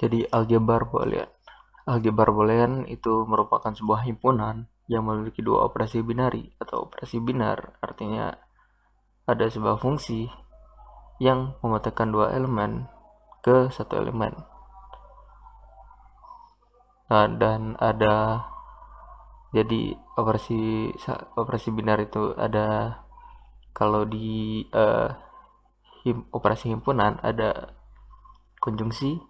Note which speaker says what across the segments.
Speaker 1: Jadi aljabar boolean. Aljabar boolean itu merupakan sebuah himpunan yang memiliki dua operasi binari atau operasi binar, artinya ada sebuah fungsi yang memetakan dua elemen ke satu elemen. Nah, dan ada jadi operasi binar itu ada kalau di operasi himpunan ada konjungsi,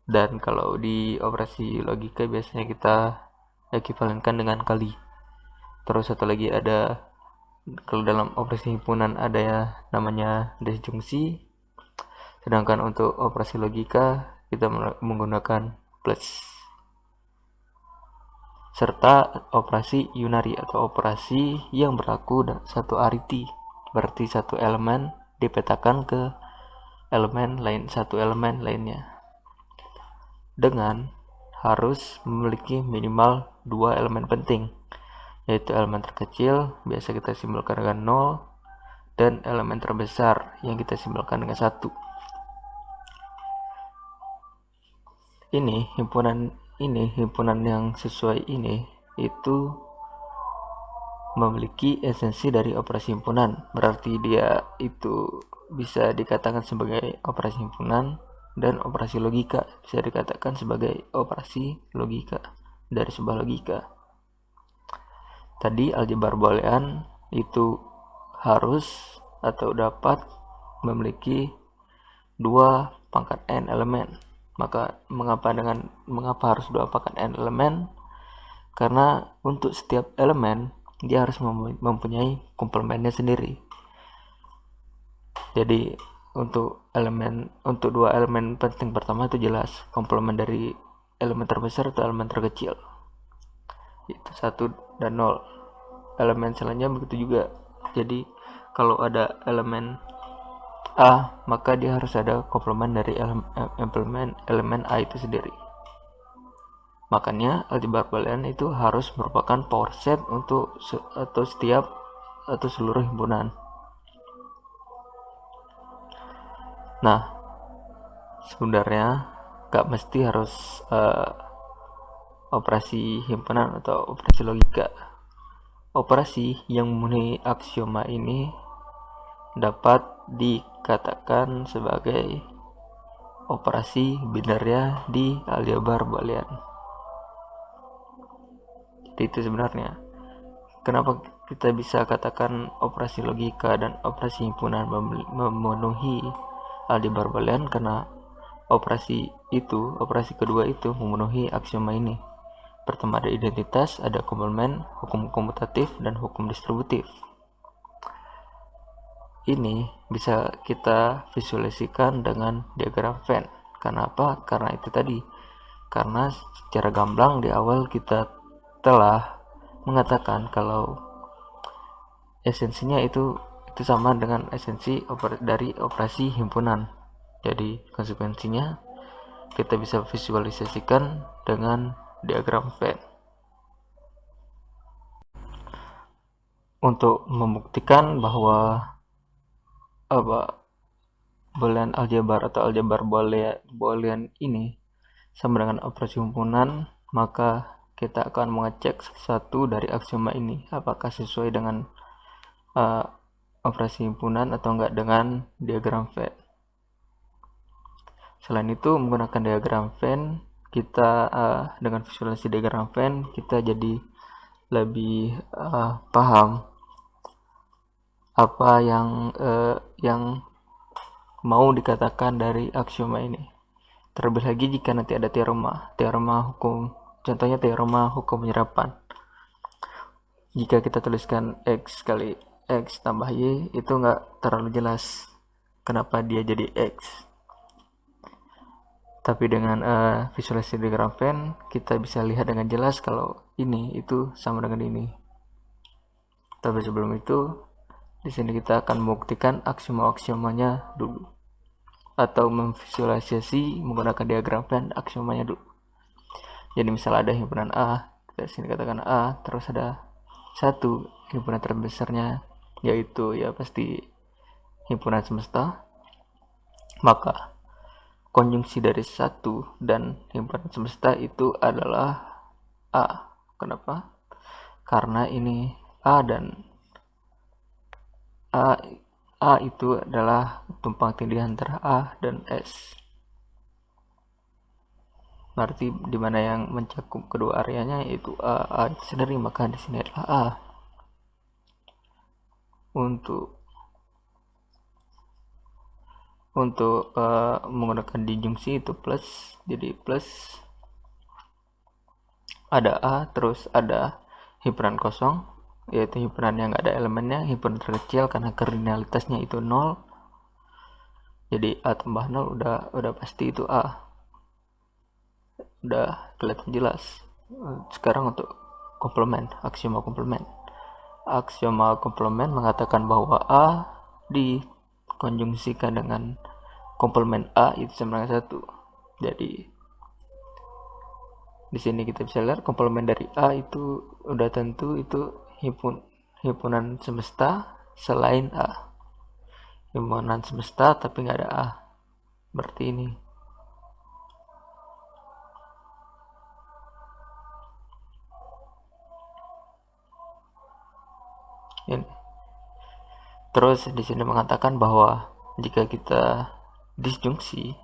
Speaker 1: dan kalau di operasi logika biasanya kita ekuivalenkan dengan kali. Terus satu lagi ada kalau dalam operasi himpunan ada ya namanya disjungsi, sedangkan untuk operasi logika kita menggunakan plus. Serta operasi unary atau operasi yang berlaku satu ariti, berarti satu elemen dipetakan ke elemen lain, satu elemen lainnya, dengan harus memiliki minimal dua elemen penting, yaitu elemen terkecil biasa kita simbolkan dengan 0 dan elemen terbesar yang kita simbolkan dengan 1. Himpunan yang sesuai ini itu memiliki esensi dari operasi himpunan, berarti dia itu bisa dikatakan sebagai operasi himpunan, dan operasi logika bisa dikatakan sebagai operasi logika dari sebuah logika. Tadi aljabar boolean itu harus atau dapat memiliki 2 pangkat n elemen. Maka mengapa harus 2 pangkat n elemen? Karena untuk setiap elemen dia harus mempunyai komplemennya sendiri. Jadi untuk dua elemen penting pertama itu jelas komplemen dari elemen terbesar atau elemen terkecil. Itu 1 dan 0. Elemen selanjutnya begitu juga. Jadi kalau ada elemen A, maka dia harus ada komplemen dari elemen A itu sendiri. Makanya aljabar boolean itu harus merupakan power set untuk seluruh himpunan. Nah, sebenarnya gak mesti harus operasi himpunan atau operasi logika. Operasi yang memenuhi aksioma ini dapat dikatakan sebagai operasi binarnya di aljabar boolean. Jadi itu sebenarnya kenapa kita bisa katakan operasi logika dan operasi himpunan memenuhi aljabar boolean, karena operasi kedua itu memenuhi aksioma ini. Pertama ada identitas, ada komplement, hukum komutatif, dan hukum distributif. Ini bisa kita visualisasikan dengan diagram Venn. Kenapa? Karena itu tadi. Karena secara gamblang di awal kita telah mengatakan kalau esensinya itu sama dengan esensi dari operasi himpunan. Jadi konsekuensinya kita bisa visualisasikan dengan diagram Venn. Untuk membuktikan bahwa boolean aljabar atau aljabar boolean ini sama dengan operasi himpunan, maka kita akan mengecek satu dari aksioma ini apakah sesuai dengan operasi himpunan atau enggak dengan diagram Venn. Selain itu, menggunakan diagram Venn, kita dengan visualisasi diagram Venn kita jadi lebih paham apa yang mau dikatakan dari aksioma ini. Terlebih lagi jika nanti ada teorema hukum, contohnya teorema hukum penyerapan. Jika kita tuliskan X kali X tambah Y, itu nggak terlalu jelas kenapa dia jadi X. Tapi dengan visualisasi diagram Venn, kita bisa lihat dengan jelas kalau ini itu sama dengan ini. Tapi sebelum itu, di sini kita akan membuktikan aksioma-aksiomanya dulu, atau memvisualisasi menggunakan diagram Venn aksiomanya dulu. Jadi misalnya ada himpunan A, kita sini katakan A, terus ada satu himpunan terbesarnya, yaitu ya pasti himpunan semesta. Maka konjungsi dari satu dan himpunan semesta itu adalah A. Kenapa? Karena ini A dan A itu adalah tumpang tindih antara A dan S. Berarti di mana yang mencakup kedua areanya yaitu A itu sendiri, maka di sini adalah A. Untuk menggunakan dijungsi itu plus, jadi plus ada A, terus ada himpunan kosong, yaitu himpunan yang nggak ada elemennya, himpunan terkecil karena kardinalitasnya itu 0. Jadi A tambah 0 udah pasti itu A. Udah kelihatan jelas. Sekarang untuk komplement, aksioma komplement. Aksioma komplement mengatakan bahwa A dikonjungsikan dengan komplement A itu sama dengan 1. Jadi di sini kita bisa lihat komplement dari A itu udah tentu itu himpunan semesta selain A. Himpunan semesta tapi nggak ada A. Berarti ini. Ini. Terus di sini mengatakan bahwa jika kita disjungsi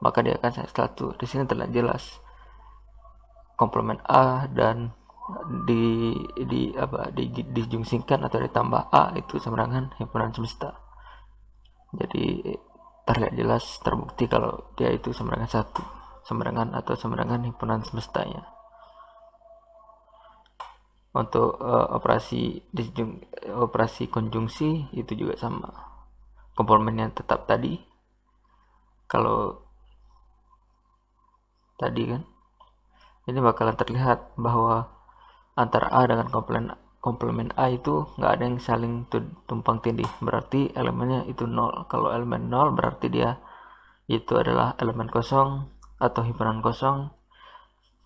Speaker 1: maka dia akan satu. Di sini terlihat jelas komplement A dan dijungsikan atau ditambah A itu sama dengan himpunan semesta. Jadi terlihat jelas terbukti kalau dia itu sama dengan 1, sama dengan himpunan semestanya. Untuk operasi konjungsi itu juga sama, komplemennya tetap tadi. Kalau tadi kan ini bakalan terlihat bahwa antara A dengan komplement A itu nggak ada yang saling tumpang tindih, berarti elemennya itu 0. Kalau elemen 0 berarti dia itu adalah elemen kosong atau himpunan kosong,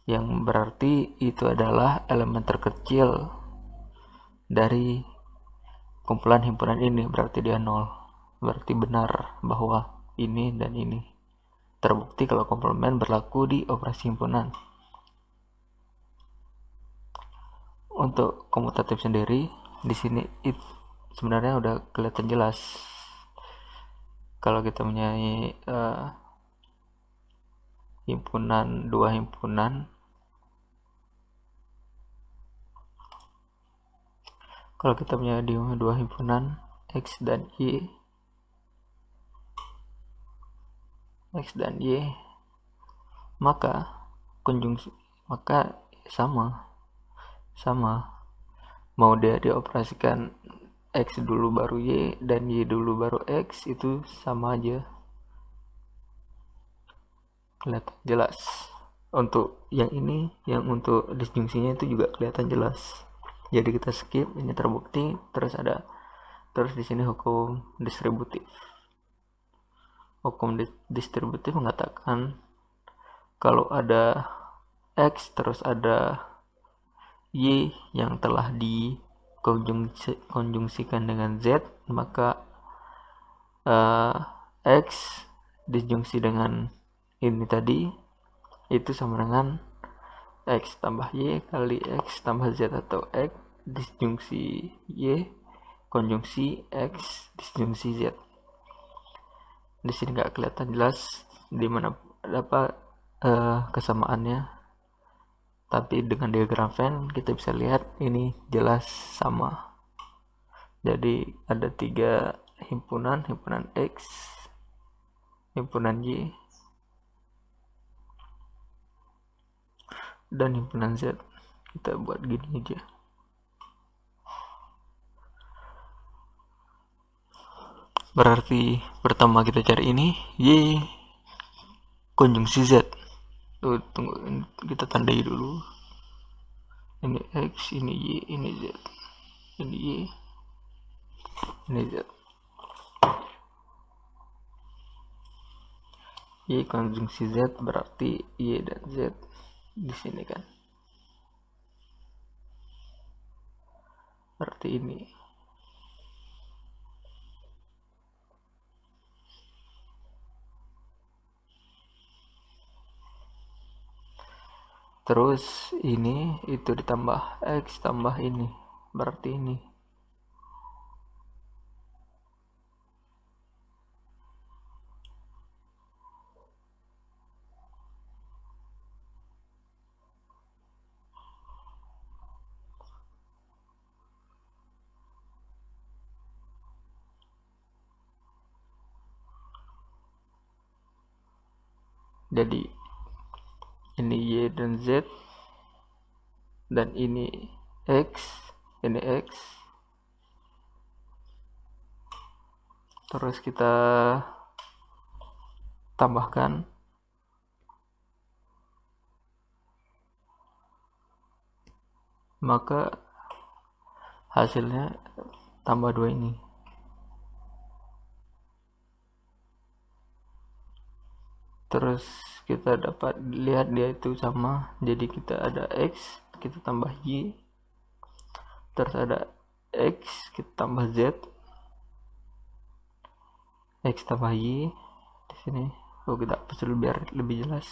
Speaker 1: yang berarti itu adalah elemen terkecil dari kumpulan himpunan ini, berarti dia 0. Berarti benar bahwa ini dan ini terbukti kalau komplement berlaku di operasi himpunan. Untuk komutatif sendiri di sini sebenarnya udah kelihatan jelas. Kalau kita mempunyai dua himpunan, kalau kita punya dua himpunan X dan Y, maka konjungsi sama mau dia dioperasikan X dulu baru Y dan Y dulu baru X, itu sama aja, kelihatan jelas. Untuk yang ini, yang untuk disjungsinya itu juga kelihatan jelas. Jadi kita skip, ini terbukti. Terus di sini hukum distributif. Hukum distributif mengatakan kalau ada X terus ada Y yang telah dikonjungsikan dengan Z, maka X disjungsi dengan ini tadi itu sama dengan X tambah Y kali X tambah Z, atau X disjungsi Y konjungsi X disjungsi Z. Di sini nggak kelihatan jelas di mana dapat kesamaannya, tapi dengan diagram Venn kita bisa lihat ini jelas sama. Jadi ada 3 himpunan X, himpunan Y, dan himpunan Z. Kita buat gini aja. Berarti pertama kita cari ini Y konjungsi Z. Tunggu, kita tandai dulu. Ini X, ini Y, ini Z. Ini Y, ini Z. Y konjungsi Z berarti Y dan Z di sini kan. Berarti ini. Terus ini itu ditambah X tambah ini, berarti ini. Jadi ini Y dan Z, dan ini X, ini X. Terus kita tambahkan, maka hasilnya tambah 2 ini. Terus kita dapat lihat dia itu sama, jadi kita ada X, kita tambah Y, terus ada X, kita tambah Z, X tambah Y di sini. Kita hapus dulu biar lebih jelas.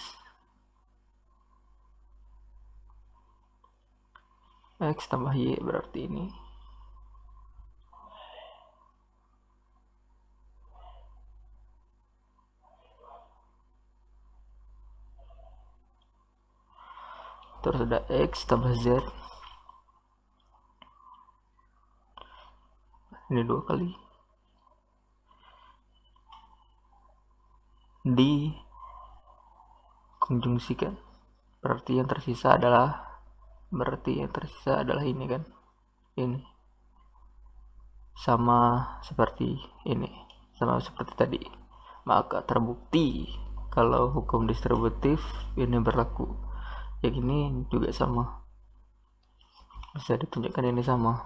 Speaker 1: X tambah Y berarti ini. Terus ada X tambah Z, ini 2 kali, dikonjungsikan, berarti yang tersisa adalah ini kan, ini sama seperti ini, sama seperti tadi. Maka terbukti kalau hukum distributif ini berlaku. Yang ini juga sama, bisa ditunjukkan ini sama.